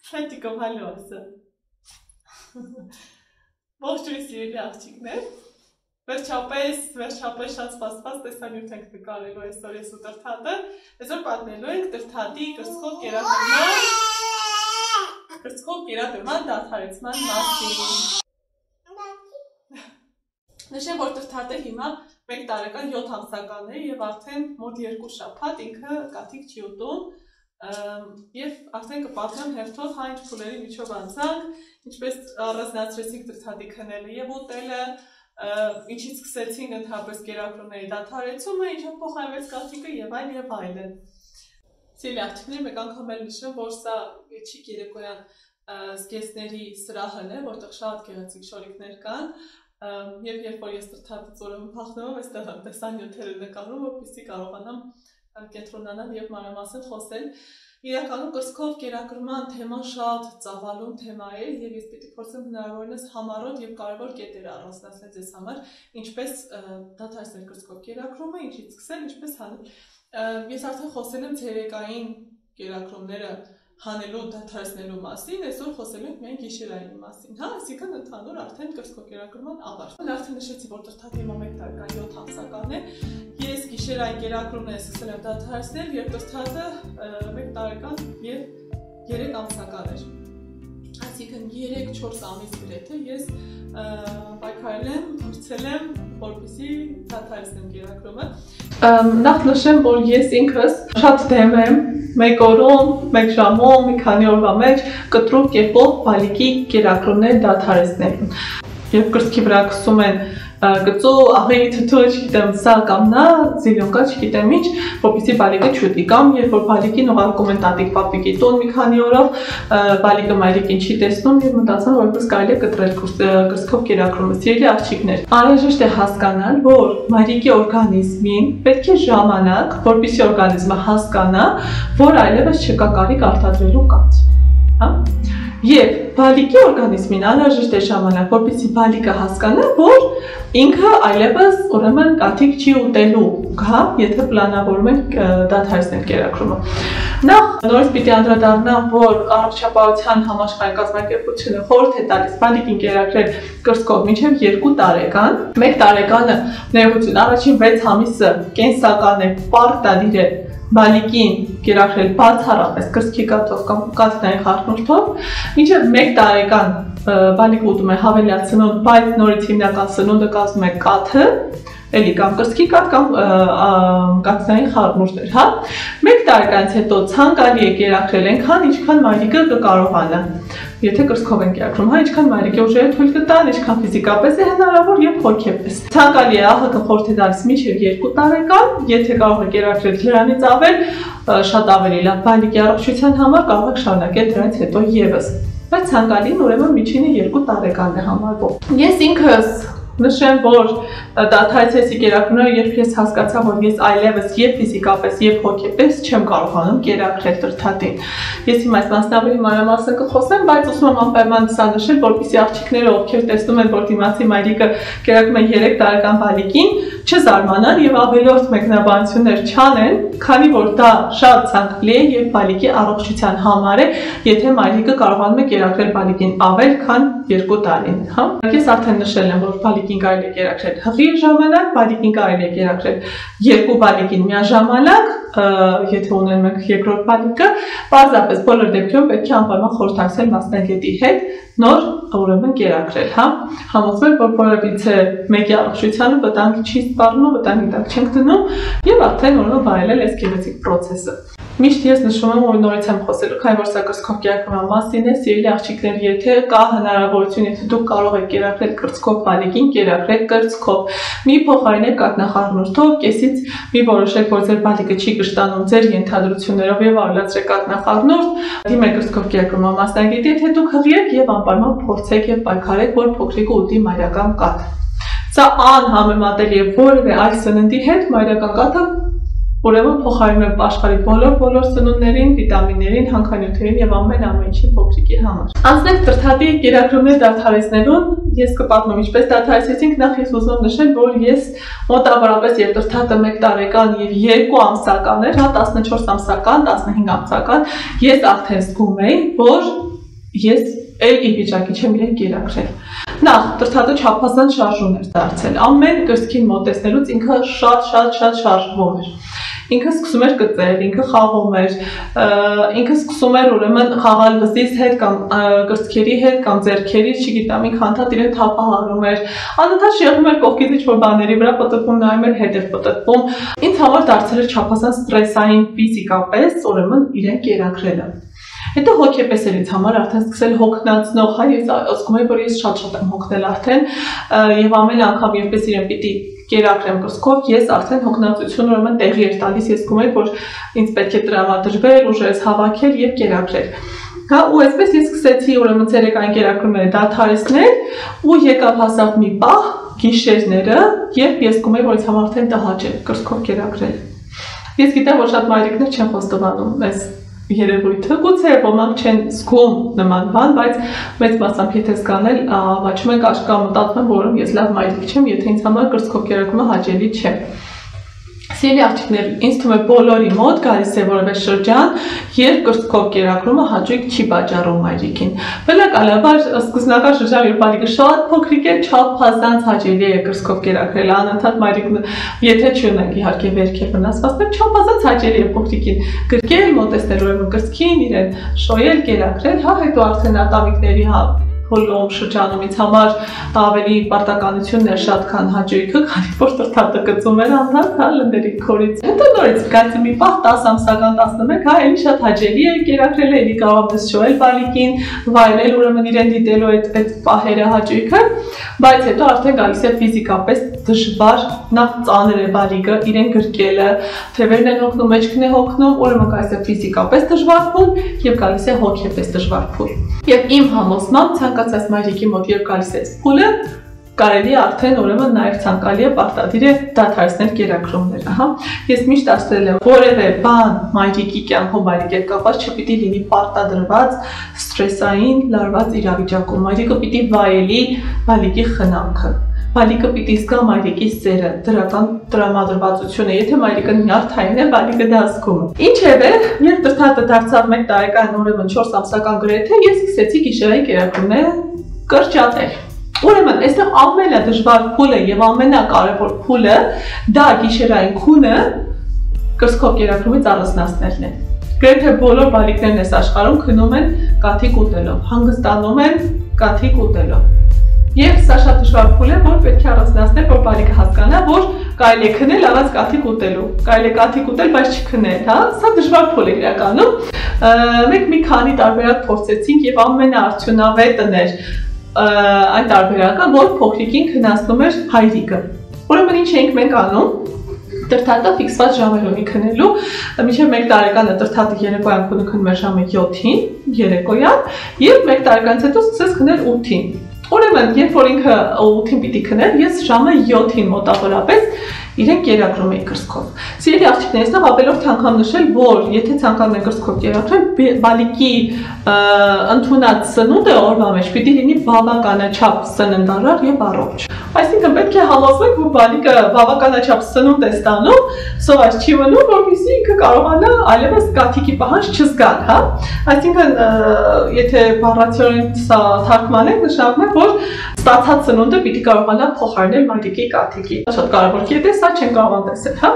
Fetico Halosa. Ողջույն սիրելի աղջիկներ, վերջապես շատ սպասված տեսանյութ ենք նկարելու այսօր ես ու Տրթատը, այսօր պատմելու ենք Տրթատի կրծքով կերակրման դադարեցման մասին։ Նշեմ, որ Տրթատը հիմա 1 տարեկան 7 ամսական է եւ արդեն մոտ 2 շաբաթ ինքը կաթիկ չի ուտում եւ արդեն կպատմեմ հերթով հա ինչ փուլերի միջով անցանք, ինչպես առանձնացրեցինք Տրթատի քնելը եւ ուտելը, ինչից սկսեցինք ընդհանրապես կերակրումների դադարեցումը, ինչով փոխարինվեց կաթիկը եւ այլն։ Սիրելի աղջիկներ, մեկ անգամ էլ նշեմ, որ սա չի երեկոյան զգեստների սրահն է, որտեղ շատ գեղեցիկ շորիկներ կան։ Եվ երբ որ ես Տրթատից ուրեմն փախնում եմ, այստեղ տեսանյութերը նկարում, որպեսզի կարողանամ կենտրոնանալ եւ մանրամասն խոսել։ Իրականում կրծքով կերակրման թեման շատ ծավալուն թեմա է եւ ես պիտի փորձեմ հնարավորինս համառոտ եւ կարեւոր կետեր առանձնացնել ձեզ համար, ինչպես դադարեցնել կրծքով կերակրումը, ինչից սկսել, ինչպես հանել։ Ես արդեն խոսել եմ ցերեկային կերակրումները հանելու դադարեցնելու մասին, այսօր խոսել ենք միայն գիշերային մասին, հա, այսինքն ընդհանուր արդեն կրծքով կերակրման ավարտ։ Արդեն նշեցի, որ Տրթատը հիմա 1 տարեկան 7 ամսական է։ Ես գիշերային կերակրումն եմ սկսել դադարեցնել, երբ Տրթատը 1 տարեկան եւ 3 ամսական էր։ Այսինքն 3-4 ամիս գրեթե ես պայքարել եմ, փորձել եմ, որպեսզի դադարեցնեմ կերակրումը։ Նախ նշեմ, որ ես ինքս շատ դեմ եմ 1 օրում, 1 ժամում, մի քանի օրվա մեջ կտրուկ կերպով բալիկի կերակրումներ դադարեցնելուն։ Երբ կրծքի վրա կսում են գծու, աղի, թթու, չգիտեմ, սա կամ նա, զիլյոնկա, չգիտեմ ինչ, որպեսզի բալիկը չուտի, կամ երբ որ բալիկին ուղարկում են տատիկ պապիկի տուն մի քանի օրով, բալիկը մայրիկին չի տեսնում եւ մտածում որպես կարելի է կտրել կրծքով կերակրումը։ Սիրելի աղջիկներ, անհրաժեշտ է հասկանալ, որ մայրիկի օրգանիզմին պետք է ժամանակ, որպեսզի օրգանիզմը հասկանա, որ այլևս չկա կարիք արտադրելու կաթ, հա։ Եվ բալիկի օրգանիզմին անհրաժեշտ է ժամանակ, որպեսզի բալիկը հասկանա, որ ինքը այլևս ուրեմն կաթիկ չի ուտելու, հա, եթե պլանավորում ենք դադարեցնել կերակրումը։ Նախ նորից պիտի անդրադառնամ, որ Առողջապահության համաշխարհային կազմակերպությունը խորհուրդ է տալիս բալիկին կերակրել կրծքով մինչև 2 տարեկան։ 1 տարեկանը ներողություն, առաջին 6 ամիսը կենսական է, պարտադիր է բալիկին կերակրել բացառապես կրծքի կաթով կամ կաթնային խառնուրդով, մինչև 1 տարեկան բալիկը ուտում է հավելյալ սնունդ, բայց նորից հիմնական սնունդը կազմում է կաթը, էլի կամ կրծքի կաթ կամ կաթնային խառնուրդներ, հա։ 1 տարեկանից հետո ցանկալի է կերակրել այնքան, ինչքան մայրիկը կկարողանա։ Եթե կրծքով են կերակրում, հա, ինչքան մայրիկի ուժերը թույլ կտան, ինչքան ֆիզիկապես է հնարավոր եւ հոգեպես։ Ցանկալի է ԱՀԿ խորհուրդ է տալիս մինչև 2 տարեկան, եթե կարող եք կերակրել դրանից ավել, շատ ավելի լավ բալիկի առողջության համար կարող եք շարունակել դրանից հետո եւս։ Բայց ցանկալին ուրեմն միջինը 2 տարեկանն է համարվում։ Ես ինքս նշեմ, որ դադարեցի կերակրումները, երբ ես հասկացա, որ ես այլևս եւ ֆիզիկապես եւ հոգեպես չեմ կարողանում կերակրել Տրթատին։ Ես հիմա այս մասն ավելի մանրամասն կխոսեմ, բայց ուզում եմ անպայման սա նշել, որպեսզի աղջիկները, ովքեր տեսնում են, որ դիմացի մայրիկը կերակրում է 3 տարեկան բալիկին, չզարմանան եւ ավելորդ մեկնաբանություններ չանեն, քանի որ դա շատ ցանկալի է եւ բալիկի առողջության համար է, եթե մայրիկը կարողանում է կերակրել բալիկին ավել, քան 2 տարին, հա։ Ես արդեն նշել եմ, որ բալիկին կարելի է կերակրել հղի ժամանակ, բալիկին կարելի է կերակրել 2 բալիկին միաժամանակ, եթե ունենք մենք երկրորդ բալիկը, պարզապես բոլոր դեպքերում պետք է անպայման խորհրդակցել մասնագետի հետ նոր ուրեմն կերակրել, հա։ Համոզվել, որ որևիցե մեկի առողջությանը վտանգ չի սպառնում, վտանգի տակ չենք դնում եւ արդեն ուրեմն վայելել այս գեղեցիկ process-ը։ Միշտ ես նշում եմ, որ նորից եմ խոսելու, քանի որ սա կրծքով կերակրման մասին է, սիրելի աղջիկներ, եթե կա հնարավորություն, եթե դուք կարող եք կերակրել կրծքով բալիկին, կերակրեք կրծքով։ Մի փոխարինեք կաթնախառնուրդով, կեսից մի որոշեք, որ ձեր բալիկը չի կշտանում ձեր ենթադրություններով եւ ավելացրեք կաթնախառնուրդ, դիմեք կրծքով կերակրման մասնագետի, եթե դուք հղի եք եւ անպայման փորձեք եւ պայքարեք, որ փոքրիկը ուտի մայրական կաթ։ Սա անհամեմատելի է որևէ այլ սննդի հետ, մայրական կաթը ուրեմն փոխարինում է աշխարհի բոլոր սնունդներին, վիտամիններին, հանքանյութերին եւ ամեն ինչի փոքրիկի համար։ Անցնենք Տրթատի կերակրումներ դադարեցնելուն, ես կպատմեմ ինչպես դադարեցինք, նախ ես ուզում եմ նշել, որ ես մոտավորապես երբ Տրթատը 1 տարեկան եւ 2 ամսական էր, հա 14 ամսական, 15 ամսական, ես արդեն զգում էի, որ ես էլ ի վիճակի չեմ իրեն կերակրել։ Նախ դրթատը չափազանց շարժուն էր դարձել, ամեն կրծքին մոտեցնելուց ինքը շատ շարժվում էր։ Ինքը սկսում էր կծել, ինքը խաղում էր, ինքը սկսում էր ուրեմն խաղալ վզից հետ կամ կրծքերի հետ կամ ձեռքերի, չգիտեմ, ինքը անդադ իրեն թափահարում էր, անընդհատ շեղում էր կողքից ինչ-որ բաների վրա պտտվում, նայում էր հետ էր պտտվում։ Ինձ համար դարձել էր չափազանց ստրեսային ֆիզիկապես, ուրեմն իրեն կերակրելը։ Հետո հոգեպես էր ինձ համար արդեն սկսել հոգնածնող, հայ ես ասում եմ, որ ես շատ եմ հոգնել արդեն եւ ամեն անգամ երբես իրեն պիտի կերակրեմ կրծքով, ես արդեն հոգնածություն ուրեմն տեղի էր տալիս, ես զգում եմ, որ ինձ պետք է տրամադրվել, ուժերս հավաքել եւ կերակրել։ Հա, ու այսպես ես սկսեցի ուրեմն ցերեկային կերակրումները դադարեցնել ու եկավ հասավ մի պահ գիշերները, երբ ես զգում եմ, որ ինձ համար արդեն տհաճ է կրծքով կերակրել։ Ես գիտեմ, որ շատ մայրիկներ չեն խոստովանում այս երևույթը, գուցե ոմանք չեն զգում նման բան, բայց մեծ մասամբ եթե զգանել, ավաճում ենք աշկա մտածում, որ ես լավ մայրիկ չեմ, եթե ինձ համար կրծքով կերակրումը հաճելի չէ։ Սիրելի աղջիկներ, ինձ թվում է բոլորի մոտ գալիս է որևէ շրջան, երբ կրծքով կերակրումը հաճույք չի պատճառում մայրիկին։ Բնականաբար սկզբնական շրջան, երբ բալիկը շատ փոքրիկ է, չափազանց հաճելի է կրծքով կերակրել, անընդհատ մայրիկը, եթե չունենք իհարկե վերքեր վնասվածքներ, չափազանց հաճելի է փոքրիկին գրկել, մոտեցնել ուրեմն կրծքին, իրեն շոյել, կերակրել, հա, հետո արդեն ատամիկների հոլում շրջանում ինձ համար ավելի պարտականությունն էր շատ քան հաճույքը, քանի որ դրթատը գծում էր անդադ, հա, լնդերի քորից։ Հետո նորից գացի մի պահ 10 ամսական 11, հա, էլի շատ հաճելի է կերակրել, էլի կարող ես շոյել բալիկին, վայելել ուրեմն իրեն դիտելու այդ պահերը հաճույքը, բայց հետո արդեն գալիս է ֆիզիկապես դժվար, նախ ծանր է բալիկը, իրեն գրկելը, թևերն են հոգնում, մեջքն է հոգնում, ուրեմն գալիս է ֆիզիկապես դժվար փուլ եւ գալիս է հոգեպես դժվար փուլ։ Եվ իմ համոզմամբ ցանկացած մայրիկի մոտ երբ գալիս է փուլը, կարելի է արդեն ուրեմն նաև ցանկալի է պարտադիր է դադարեցնել կերակրումները, հա։ Ես միշտ ասել եմ, որևէ բան մայրիկի կյանքում մայրիկի հետ կապված չպիտի լինի պարտադրված, ստրեսային, լարված իրավիճակում։ Մայրիկը պիտի վայելի բալիկի խնամքը։ Բալիկը պիտի զգա մայրիկի սերը, դրական տրամադրվածությունը, եթե մայրիկը նյարդային է, բալիկը դա զգում է։ Ինչևէ, երբ դրթատը դարձավ 1 տարեկան, ուրեմն 4 ամսական գրեթե, ես սկսեցի գիշերային կերակրումները կրճատել։ Ուրեմն, այստեղ ամենադժվար փուլը եւ ամենակարևոր փուլը դա գիշերային քունը կրծքով կերակրումից առանձնացնելն է։ Գրեթե բոլոր բալիկներն այս աշխարհում քնում են կաթիկ ուտելով, հանգստանում են կաթիկ ուտելով։ Եվ սա շատ դժվար փուլ է, որ պետք է առանձնացնել, որ բալիկը հասկանա, որ կարելի է քնել առանց կաթիկ ուտելու, կարելի է կաթիկ ուտել, բայց չքնել, հա, սա դժվար փուլ է իրականում։ Մենք մի քանի տարբերակ փորձեցինք եւ ամենաարդյունավետն էր այն տարբերակը, որ փոքրիկին քննացնում էր հայրիկը։ Ուրեմն ինչ էինք մենք անում։ Դրթատը ֆիքսված ժամեր ունի քնելու, մինչև 1 տարեկանը դրթատը երեկոյան քունը քնում էր ժամը 7-ին, երեկոյան, եւ 1 տարեկանից հետո սկսեց քնել 8-ին։ Ուրեմն, երբ որ ինքը 8-ին պիտի քներ, ես ժամը 7-ին մոտավորապես իրեն կերակրում էի կրծքով։ Սիրելի աղջիկներ, այստեղ ավելորդ անգամ նշել, որ եթե ցանկանում եք կրծքով կերակրել, բալիկի ընդունած սնունդը օրվա մեջ պիտի լինի բավականաչափ սննդարար եւ առողջ։ Այսինքն պետք է համոզվեք, որ բալիկը բավականաչափ սնունդ է ստանում, սոված չի մնում, որպեսզի ինքը կարողանա այլևս կաթիկի պահանջ չզգալ, հա։ Այսինքն, եթե բառացիորեն սա թարգմանենք, նշանակում է, որ ստացած սնունդը պիտի կարողանա փոխարինել մայրիկի կաթիկի։ Շատ կարևոր կետ է, սա չեն կարող տեսնել, հա։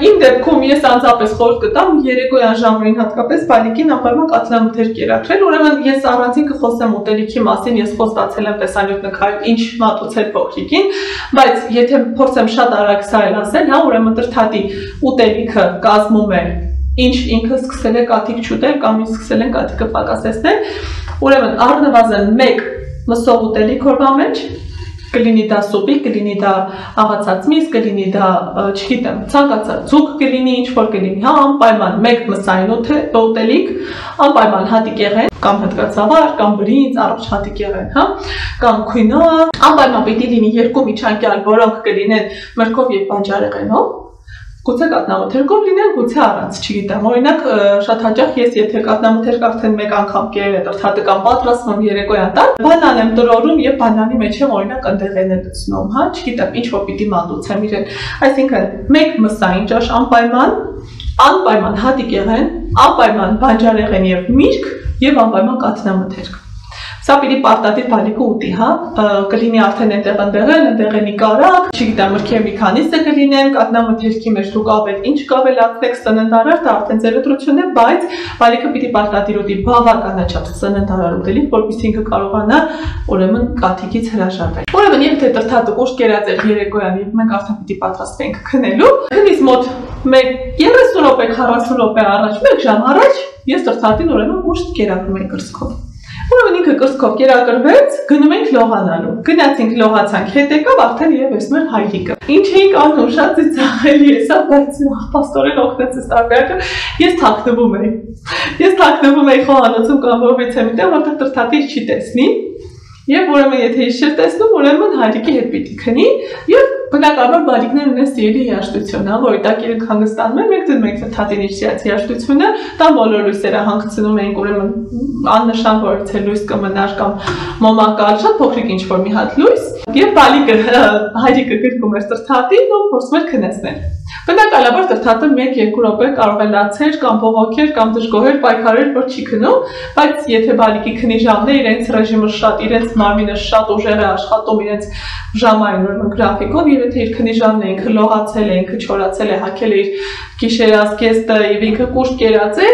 Իմ դեպքում ես անձապես խորհուրդ կտամ երեկոյան ժամերին հատկապես բալիկին անպայման կաթնամթեր կերակրել, ուրեմն ես առանցին կխոսեմ ուտելիքի մասին, ես խոստացել եմ տեսանյութ նկարել, ինչ մատուցել փոքրիկին, բայց եթե փորձեմ շատ արագ սա էլ ասել, հա, ուրեմն դրթատի ուտելիքը կազմում է ինչ ինքը սկսել է կաթիկ չուտել կամ ինչ սկսել են կաթիկը պակասեցնել, ուրեմն առնվազն 1 մսով ուտելիք օրվա մեջ, կլինի դա սուպիկ, կլինի դա աղացած միս, կլինի դա, չգիտեմ, ցանկացած ձուկ կլինի, ինչ որ կլինի, հա, անպայման 1 մսային ուտելիք, անպայման հատիկեղեն, կամ հատկացավար, կամ բրինձ, առողջ հատիկեղեն, հա, կամ քույնակ, անպայման պիտի լինի 2 միջանկյալ, որոնք կլինեն մրգով եւ բանջարեղենով, գուցե կատնամթերքով լինեն, գուցե առանց, չգիտեմ, օրինակ շատ հաճախ ես եթե կատնամթերք արդեն 1 անգամ կերել է դրթատը կամ պատրաստվում երեկոյան տան, բանան եմ տրորում եւ բանանի մեջ եմ օրինակ ընդեղեն լցնում, հա, չգիտեմ, ինչ որ պիտի մատուցեմ իրեն։ Այսինքն 1 մսային ճաշ անպայման հատիկեղեն, անպայման բանջարեղեն եւ միրգ եւ անպայման կատնամթերք։ Սա պիտի պարտադիր բալիկը ուտի, հա, կլինի արդեն այնտեղ նիկարակ, չգիտեմ, մրգեր մի քանիսը կլինեն, կատնամթերքի մեջ դուք ավել ինչ կավելացնեք սննդարար, դա արդեն ձեր ընտրությունն է, բայց բալիկը պիտի պարտադիր ուտի բավականաչափ սննդարար ուտելիք, որպեսզի ինքը կարողանա ուրեմն կաթիքից հրաժարվել։ Ուրեմն եթե տրթատը ուշ կերած էր երեկոյան, եւ մենք արդեն պիտի պատրաստվենք քնելու, քնից մոտ 30 րոպե, 40 րոպե առաջ, 1 ժամ առաջ ես տրթատին ուրեմն ուշ կերակրում էի կրծքով։ Ուրեմն ինքը կրծքով կերակրվեց, գնում ենք լողանալու։ Գնացինք լողացանք, հետ եկավ արդեն երևս մեր հայրիկը։ Ինչ էինք անում, շատ ծիծաղելի է սա, բայց պաստորեն օգնեց տարբերակը։ Ես թաքնվում էի։ Ես թաքնվում էի խոհանոցում կամ որովից եմ դեռ որտեղ տրթատի չի տեսնի։ Եվ ուրեմն եթե ինչ չէր տեսնում, ուրեմն հայրիկի հետ պիտի քնի եւ բնականաբար բալիկներն ունեն սիրելի երաժշտություն, հա, որի տակ իրենք հանգստանում են, մենք դնում ենք թաթին իջած երաժշտությունը, տան բոլոր լույսերը հանգցնում ենք, ուրեմն աննշան որ թե լույս կմնար կամ մոմակալ, շատ փոքրիկ ինչ-որ մի հատ լույս, եւ բալիկը հայրիկը գրկում էր տրթատին ու փորձում էր քնեցնել։ Բնականաբար տրթատը 1-2 րոպե կարող է լացեր կամ բողոքեր կամ դժգոհեր, պայքարեր, որ չի քնում, բայց եթե բալիկի քնի ժամն է, իրենց ռեժիմը շատ, իրենց մարմինը շատ ուժեղ է աշխատում, իրենց ժամային ուրեմն գրաֆիկով, եւ եթե իր քնի ժամն է, ինքը լողացել է, ինքը չորացել է, հագել է իր գիշերազգեստը եւ ինքը կուշտ կերած է,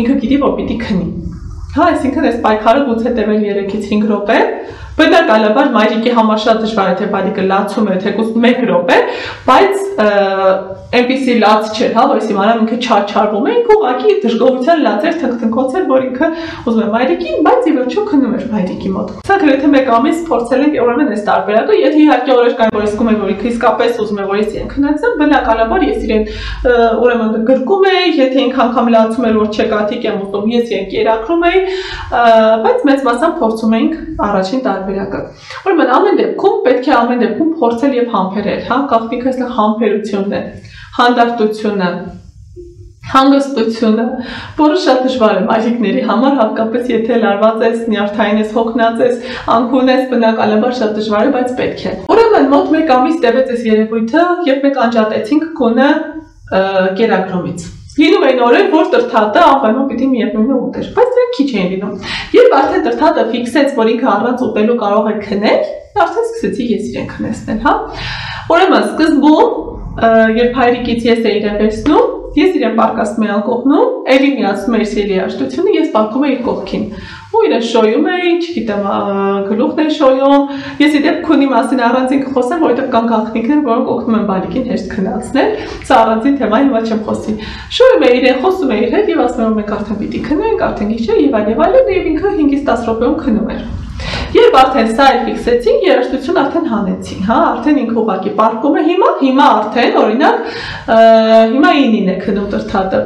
ինքը գիտի, որ պիտի քնի։ Հա, այսինքն այս պայքարը գուցե տևել 3-ից 5 րոպե, բնականաբար մայրիկի համար շատ դժվար է թե բալիկը լացում է թեկուզ 1 րոպե, բայց այնպիսի լաց չէր, հա, որ իմանամ ինքը չարչարվում է, ինքը ուղղակի դժգոհության լաց էր, թնքթնքոց էր, որ ինքը ուզում է մայրիկին, բայց ի վերջո քնում էր մայրիկի մոտ։ Սա գրեթե 1 ամիս փորձել ենք ուրեմն այս տարբերակը, եթե իհարկե օրեր կային, որ իսկում է, որ ինքը իսկապես ուզում է, որ ես իրեն քնեցեմ, բնականաբար ես իրեն ուրեմն գրկում էի, եթե ինքը անգամ լացում էր, որ չեկաթիկ եմ ուտում, ես իրեն կերակրում էի, բայց մեծ մասամբ փորձում էինք առաջին տարբերակը։ Ուրեմն ամեն դեպքում պետք է ամեն դեպքում փորձել եւ համբերել, հա, գաղտնիքը այստեղ համբերությունն է, հանդարտությունը, հանգստությունը, որը շատ դժվար է մայրիկների համար, հատկապես եթե լարված ես, նյարդային ես, հոգնած ես, անկուն ես, բնականաբար շատ դժվար է, բայց պետք է։ Ուրեմն մոտ 1 ամիս տևեց այս երևույթը, երբ մենք անջատեցինք գոնե կերակրումից։ Լինում էին օրեր, որ տրթատը անպայման պիտի միևնույնը ուտեր, բայց դրանք քիչ էին լինում։ Երբ արդեն տրթատը ֆիքսեց, որ ինքը առանց ուտելու կարող է քնել, արդեն սկսեցի ես իրեն քնեցնել, հա։ Ուրեմն սկզբում, երբ հայրիկից ես էի իրեն վերցնում, ես իրեն պարկասում էի անկողնում, էլի միացնում էի սիրելի երաժշտությունը, ես պարկում էի կողքին։ Ու իրեն շոյում էի, չգիտեմ, գլուխն էի շոյում։ Ես իդեպ քունի մասին առանձին կխոսեմ, որովհետև կան գաղտնիքներ, որոնք օգնում են բալիկին հեշտ քնացնել։ Սա առանձին թեմա, հիմա չեմ խոսի։ Շոյում էի իրեն, խոսում էի իր հետ եւ ասում եմ, մենք արդեն պիտի քնենք, արդեն գիշեր եւ այլն, եւ ինքը 5-ից 10 րոպեում քնում էր։ Երբ արդեն սա ֆիքսեցինք, երաժշտություն արդեն հանեցին, հա, արդեն ինքը ուղղակի պարկում է հիմա արդեն օրինակ հիմա 9-ին է քնում տրթատը։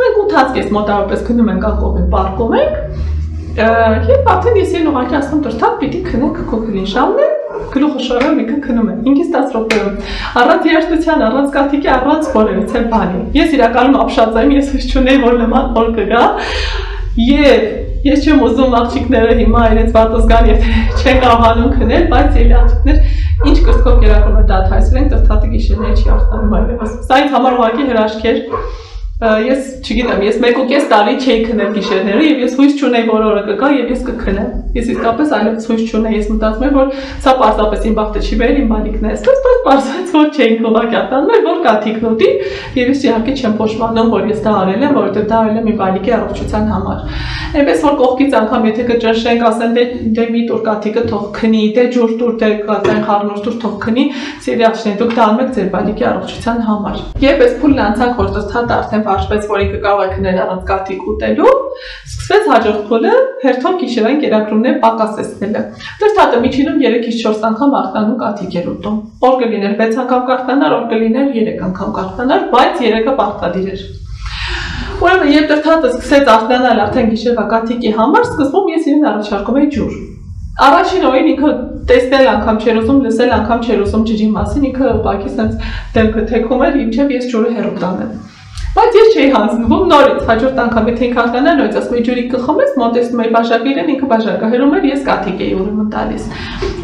Մենք 8-ից մոտավորապես քնում ենք անկողին, պարկում ենք։ Երբ արդեն ես իրեն ուղղակի ասում տրթատ պիտի քնենք քո քնի ժամն է, գլուխը շորում ինքը քնում է 5-ից 10 րոպեում։ Առանց երաժշտության, առանց կաթիկի, առանց որևիցե բանի։ Ես իրականում ապշած եմ, ես հույս չունեի, որ նման օր կգա։ Եվ ես չեմ ուզում աղջիկները հիմա իրենց վատոց գան եւ չեն կարողանում քնել, բայց ելի աղջիկներ ինչ կրծքով կերակրում է դադարեցրել են, տրթատը գիշերները չի արտանում այլևս։ Սա ինձ համար ուղղակի հրաշք էր։ Ես չգիտեմ, ես 1.5 տարի չէի քնել գիշերները եւ ես հույս չունեի, որ օրը կգա եւ ես կքնեմ։ Ես իսկապես այլևս հույս չունեի, ես մտածում եմ, որ սա պարզապես իմ բախտը չի բերել, իմ բալիկն է այստեղ, բայց պարզվեց, որ չէին ուղղակի արտանում, որ կաթիկն ուտի եւ ես իհարկե չեմ փոշմանում, որ ես դա արել եմ, որովհետեւ դա արել եմ իմ բալիկի առողջության համար։ Այնպես որ կողքից անգամ եթե կճնշենք, ասեն դե մի տուր կաթիկը թող քնի, դե ջուր տուր, դե կաթային խառնուրդ տուր թող քնի, սիրիախշն դուք դա անում եք ձեր բալիկի առողջության համար։ Երբ այս փուլն անցանք, որ տրթատը արդեն վարժվեց, որ ինքը կարող է քնել առանց կաթիկ ուտելու, սկսվեց հաջորդ փուլը, հերթով գիշերային կերակրումներ պակասեցնելը։ Տրթատը միջինում 3-ից 4 անգամ արտանում կաթիկ էր ուտում։ Օր կլիներ 6 անգամ կարթանար, օր կլիներ 3 անգամ կարթանար, բայց 3-ը պարտադիր էր։ Ուրեմն երբ տրթատը սկսեց արտանալ արդեն գիշերվա կաթիկի համար, սկզբում ես իրեն առաջարկում էի ջուր։ Առաջին օրին ինքը տեսնել անգամ չէր ուզում, լսել անգամ չէր ուզում ջրի մասին, ինքը ուղղակի sense դեմքը թեքում էր, ինչեւ ես ջուրը հեռու տանեմ։ Բայց ես չէի հանձնվում նորից հաջորդ անգամ եթե ինքը արտանա նույնիսկ ասում էի ջուրիկը խմես մոտեցնում էի բաժակը իրեն ինքը բաժակը հերում էր ես կաթիկ էի ուրեմն տալիս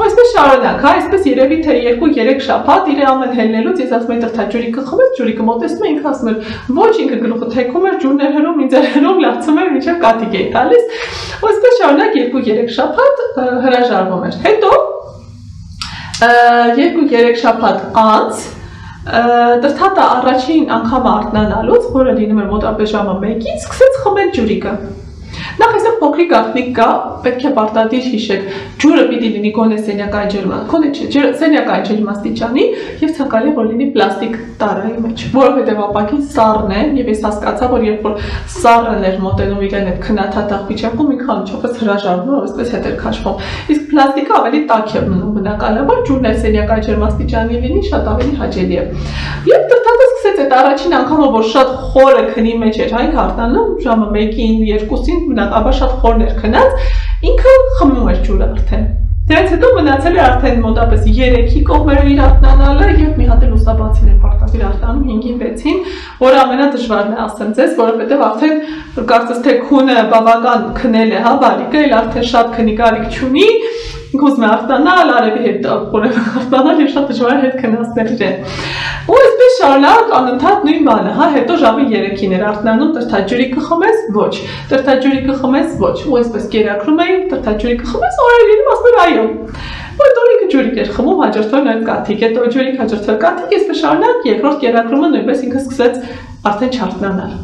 այսպես շարունակ հա այսպես երևի թե 2-3 շաբաթ իր ամեն հելնելուց ես ասում էի տրթա ջուրիկը խմես ջուրիկը մոտեցնում է ինքը ասում էր ոչ ինքը գլուխը թեքում էր ջուրն էր հերում ինձ էր հերում լացում էր մինչև կաթիկ էի տալիս այսպես շարունակ 2-3 շաբաթ հրաժարվում էր հետո 2-3 շաբաթ անց Տրթատը առաջին անգամ արթնանալուց, որը լինում էր մոտավորապես ժամը 1-ից, սկսեց խմել ջուրիկը։ Նախ այստեղ փոքրիկ գաղտնիք կա, պետք է պարտադիր հիշեք, ջուրը պիտի լինի գոնե սենյակային ջերմաստիճանի եւ ցանկալի որ լինի պլաստիկ տարայի մեջ, որովհետեւ ապակին սառն է եւ ես հասկացա, որ երբ որ սառն էր մոտենում իրեն այդ քննադատախ վիճակում ինքը անմիջապես հրաժարվում է, այսպես հետ էր քաշվում։ Իսկ պլաստիկը ավելի տաք է մնում բնականաբար, ջուրն էլ սենյակային ջերմաստիճանի լինի, շատ ավելի հաճելի է։ Եվ տրթատը սկսեց այդ առաջին անգամը, որ շատ խորը քնի մեջ էր, այն հարտանում ժամը 1-ին, 2-ին բնականաբար շատ խորն էր քնած, ինքը խմում էր ջուրը արդեն։ Դրանից հետո մնացել էր արդեն մոտավորապես 3-ի կողմերը իր արթնանալը եւ մի հատ էլ լուսաբացին էր պարտադիր արթնանում 5-ին 6-ին, որը ամենադժվարն է ասեմ ձեզ, որովհետեւ արդեն կարծես թե քունը բավական քնել է, հա, բալիկը էլ արդեն շատ քնի կարիք չունի, ինքուզ մը արթնանալ, արևի հետ արթնանալ եւ շատ դժվար է հետ քնացնել իրեն։ Ու այսպես շարունակ անընդհատ նույն բանը, հա, հետո ժամը 3-ին էր արթնանում, տրթաջուրիկը խմես, ոչ, տրթաջուրիկը խմես, ոչ, ու այսպես կերակրում էի, տրթաջուրիկը խմես, օրերին ասում էր այո։ Այդ օրիկը ջուրիկ էր խմում, հաջորդվան այդ կաթիկ, հետո ջուրիկ հաջորդվան կաթիկ, այսպես շարունակ երկրորդ կերակրումը նույնպես ինքը սկսեց արդեն չարթնանալ։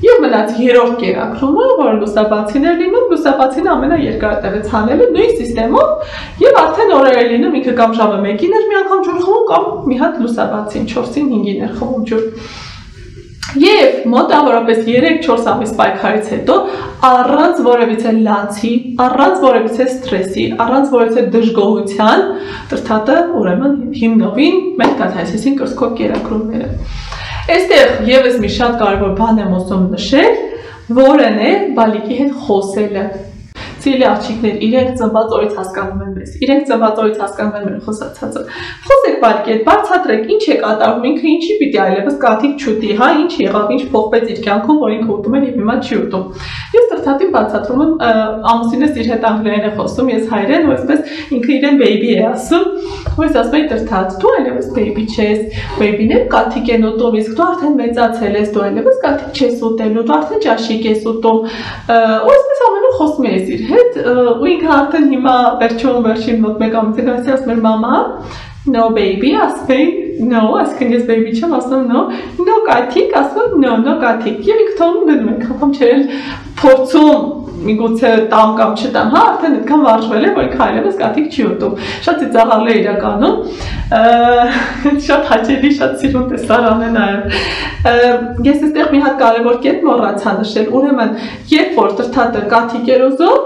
Եվ մնաց երրորդ կերակրումը, որը լուսաբացին էր լինում, լուսաբացին ամենաերկարը տևեց հանելը նույն սիստեմով եւ արդեն օրեր էր լինում ինքը կամ ժամը 1-ին էր մի անգամ ջուր խմում կամ մի հատ լուսաբացին 4-ին 5-ին էր խմում ջուր։ Եվ մոտավորապես 3-4 ամիս պայքարից հետո առանց որևիցե լանցի, առանց որևիցե սթրեսի, առանց որևիցե դժգոհության տրթատը ուրեմն հիմնովին մենք կաթայսեցին կրծքով կերակրումները։ Այստեղ եւս մի շատ կարևոր բան եմ ուզում նշել, որն է բալիկի հետ խոսելը։ Սիրելի աղջիկներ, իրենք ծնված օրից հասկանում են մեզ, իրենք ծնված օրից հասկանում են մեր խոսացածը։ Խոսեք բալիկի հետ, բացատրեք, ինչ է կատարվում, ինքը ինչի պիտի այլևս կաթիկ չուտի, հա, ինչ եղավ, ինչ փոխվեց իր կյանքում, որ ինքը ուտում էր եւ հիմա չի ուտում։ Ես տրթատին բացատրում եմ, ամուսինս իր հետ անգլերեն է խոսում, ես հայերեն, ու այսպես ինքը իրեն baby է ասում, ու ես ասում եմ տրթատ, դու այլևս baby չես, baby-ն է կաթիկ են ուտում, իսկ դու արդեն մեծացել ես, դու այլևս կաթիկ չես ուտելու, դու արդեն ճաշիկ ես ուտում, ու այսպես ամենուր խոսում ես իր հետ, ու ինքը արդեն հիմա վերջին մոտ մեկ ամսին ասում էր մամա, no baby, ասում էի, no, այսինքն ես baby չեմ, ասում no կաթիկ, ասում no կաթիկ, եւ ինքը թողնում գնում է, խփում չել փորձում միգուցե տամ կամ չտամ, հա, արդեն այդքան վարժվել է, որ ինքը այլևս կաթիկ չի ուտում, շատ ծիծաղալի է իրականում, շատ հաճելի, շատ սիրուն տեսարան է նաեւ, ես այստեղ մի հատ կարևոր կետ մոռացա նշել, ուրեմն երբ որ տրթատը կաթիկ էր ուզում,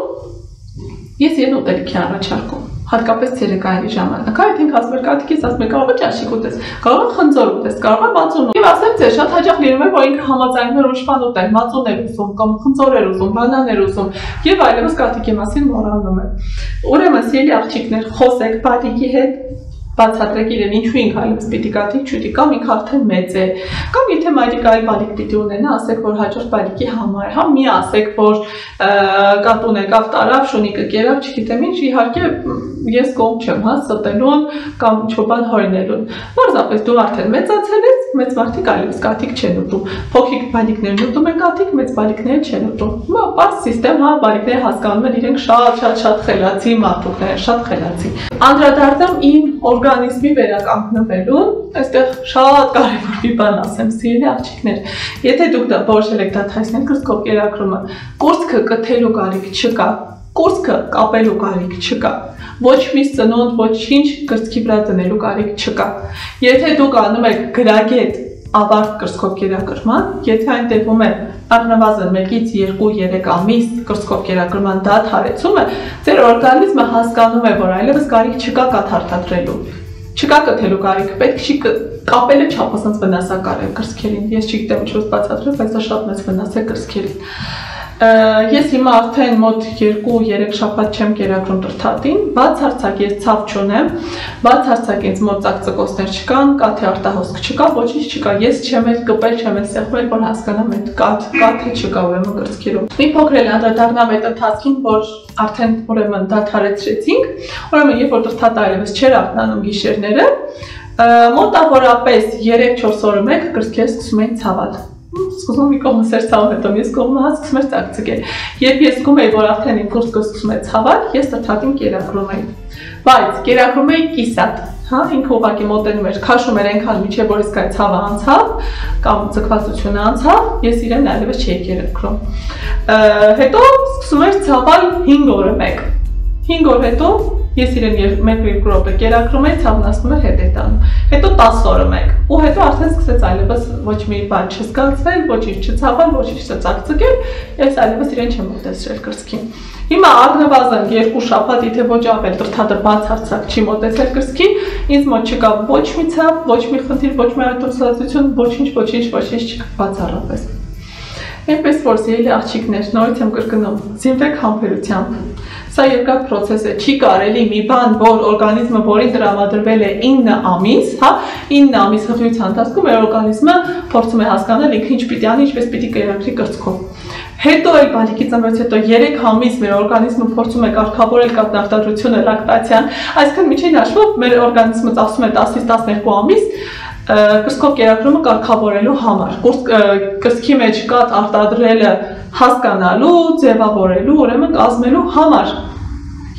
ես իրեն ուտելիք եմ առաջարկում, հատկապես ցերեկային ժամանակ, այդ ինքը ասում էր կաթիկից, ասում էր կարող է ճաշիկ ուտես, կարող է խնձոր ուտես, կարող է մածուն ուտես, եւ ասեմ ձեզ շատ հաճախ լինում է, որ ինքը համաձայնում էր ուրիշ բան ուտել, մածուն էր ուզում, կամ խնձոր էր ուզում, բանան էր ուզում, եւ այլևս կաթիկի մասին մոռանում է։ Ուրեմն սիրելի աղջիկներ, խոսեք բալիկի հետ, բացատրեք իրեն ինչու ինքը այլևս պիտի կաթիկ չուտի, կամ ինքը արդեն մեծ է, կամ եթե մայրիկայի բալիկ պիտի ունենա, ասեք որ հաջորդ բալիկի համար, հա, մի ասեք որ կատուն եկավ տարավ, շունիկը կերավ, չգիտեմ ինչ, իհարկե ես կողմ չեմ, հա, ստելուն կամ ինչ-որ բան հորինելուն։ Պարզապես դու արդեն մեծացել ես, մեծ մարդիկ այլևս կաթիկ չեն ուտում, փոքրիկ բալիկներն ուտում են կաթիկ, մեծ բալիկները չեն ուտում։ Հիմա բաց սիստեմ, հա, բալիկները հասկանում են իրենք շատ խելացի մարդուկներ են, շատ խելացի։ Անդրադառնամ իմ օրգանիզմի վերականգնվելուն, այստեղ շատ կարևոր մի բան ասեմ, սիրելի աղջիկներ, եթե դուք որոշել եք դադարեցնել կրծքով կերակրումը, կուրծքը կթելու կարիք չկա, կուրծքը կապելու կարիք չկա, ոչ մի ծնունդ, ոչինչ կրծքի վրա դնելու կարիք չկա։ Եթե դուք անում եք գրագետ ավարտ կրծքով կերակրման, եթե այն տևում է առնվազն 1-ից 2-3 ամիս կրծքով կերակրման դադարեցումը, ձեր օրգանիզմը հասկանում է, որ այլևս կարիք չկա կաթարթատրելու, չկա կթելու կարիք, պետք չի կապելը չափազանց վնասակար է կրծքերին, ես չգիտեմ ինչպես բացատրեմ, բայց դա շատ մեծ վնաս է կրծքերին։ Ես հիմա արդեն մոտ 2-3 շաբաթ չեմ կերակրում դրթատին, բացարձակ ես ցավ չունեմ, բացարձակ ինձ մոտ ծակծկոցներ չկան, կաթի արտահոսք չկա, ոչինչ չկա, ես չեմ էլ կպել, չեմ էլ սեղմել, որ հասկանամ այդ կաթը չկա ուրեմն կրծքերում։ Մի փոքր էլ անդրադառնամ այդ ընթացքին, որ արդեն ուրեմն դադարեցրեցինք, ուրեմն երբ որ դրթատը այլևս չէր արթնանում գիշերները, մոտավորապես 3-4 օրը մեկ կրծքերս սկսում էին ցավել։ Սկզբում մի կողմս էր ցավում, հետո մյուս կողմը սկսում էր ծակծկել։ Երբ ես զգում էի, որ արդեն իմ կուրծքը սկսում է ցավել, ես դրթատին կերակրում էի։ Բայց կերակրում էի կիսատ, հա, ինքը ուղղակի մոտենում էր, քաշում էր այնքան մինչև որ իսկ այդ ցավը անցավ, կամ ձգվածությունը անցավ, ես իրեն այլևս չէի կերակրում։ Հետո սկսում էր ցավել 5 օրը մեկ։ 5 օր հետո ես իրեն 1-2 րոպե կերակրում էի, ցավն ասում էր հետ է տանում։ Հետո 10 օրը մեկ։ Ու հետո արդեն սկսեց այլևս ոչ մի բան չզգացվել, ոչինչ չցավել, ոչինչ չծակծկել, ես այլևս իրեն չեմ մոտեցրել կրծքին։ Հիմա առնվազն 2 շաբաթ, եթե ոչ ավել դրթատը բացարձակ չի մոտեցել կրծքին, ինձ մոտ չկա ոչ մի ցավ, ոչ մի խնդիր, ոչ մի արտոնսալացություն, ոչինչ չկա բացառապես։ Այնպես որ սիրելի աղջիկներ, նորից եմ կրկնում, զինվեք համբերությամբ։ Սա երկար process է, չի կարելի մի բան, որ օրգանիզմը, որին տրամադրվել է 9 ամիս, հա, 9 ամիս հղիության ընթացքում մեր օրգանիզմը փորձում է հասկանալ ինքը ինչ պիտի անի, ինչպես պիտի կերակրի կրծքով։ Հետո էլ բալիկի ծնվելուց հետո 3 ամիս մեր օրգանիզմը փորձում է կարգավորել կաթնարտադրությունը, լակտացիան, այսինքն միջին հաշվով մեր օրգանիզմը ասում է 10-ից 12 ամիս կրծքով կերակրումը կարգավորելու համար, կրծքի մեջ կաթ արտադրելը հասկանալու, ձևավորելու, ուրեմն կազմելու համար։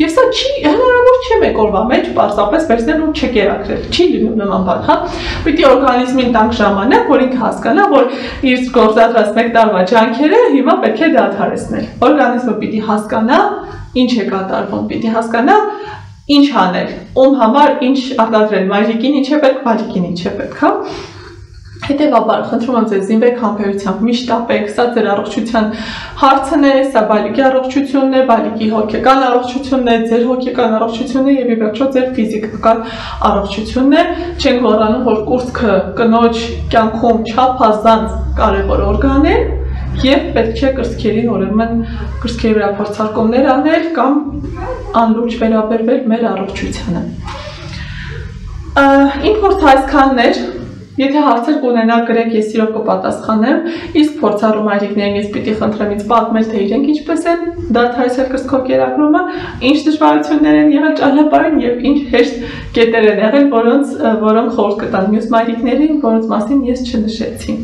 Եվ սա հնարավոր չէ մեկ օրվա մեջ պարզապես վերցնել ու չկերակրել, չի լինում նման բան, հա։ Պիտի օրգանիզմին տանք ժամանակ, որ ինքը հասկանա, որ իր գործադրած 1 տարվա ջանքերը հիմա պետք է դադարեցնել։ Օրգանիզմը պիտի հասկանա, ինչ է կատարվում, պիտի հասկանա ինչ անել, ում համար ինչ արտադրել, մայրիկին ինչ է պետք, բալիկին ինչ է պետք, հա։ Հետևաբար, խնդրում եմ ձեզ զինվեք համբերությամբ, միշտ ապեք, սա ձեր առողջության հարցն է, սա բալիկի առողջությունն է, բալիկի հոգեկան առողջությունն է, ձեր հոգեկան առողջությունն է եւ ի վերջո ձեր ֆիզիկական առողջությունն է։ Չենք մոռանում, որ կուրծքը կնոջ կյանքում չափազանց կարևոր օրգան է եւ պետք չէ կրծքերին ուրեմն կրծքերի վրա փորձարկումներ անել կամ անլուրջ վերաբերվել մեր առողջությանը։ Իմ փորձը այսքանն էր։ Եթե հարցեր կունենաք, գրեք, ես սիրով կպատասխանեմ, իսկ փորձառու մայրիկներին ես պիտի խնդրեմ ինձ պատմել, թե իրենք ինչպես են դադարեցրել կրծքով կերակրումը, ինչ դժվարություններ են եղել ճանապարհին եւ ինչ հեշտ կետեր են եղել, որոնք խորհուրդ կտան մյուս մայրիկներին, որոնց մասին ես չնշեցի։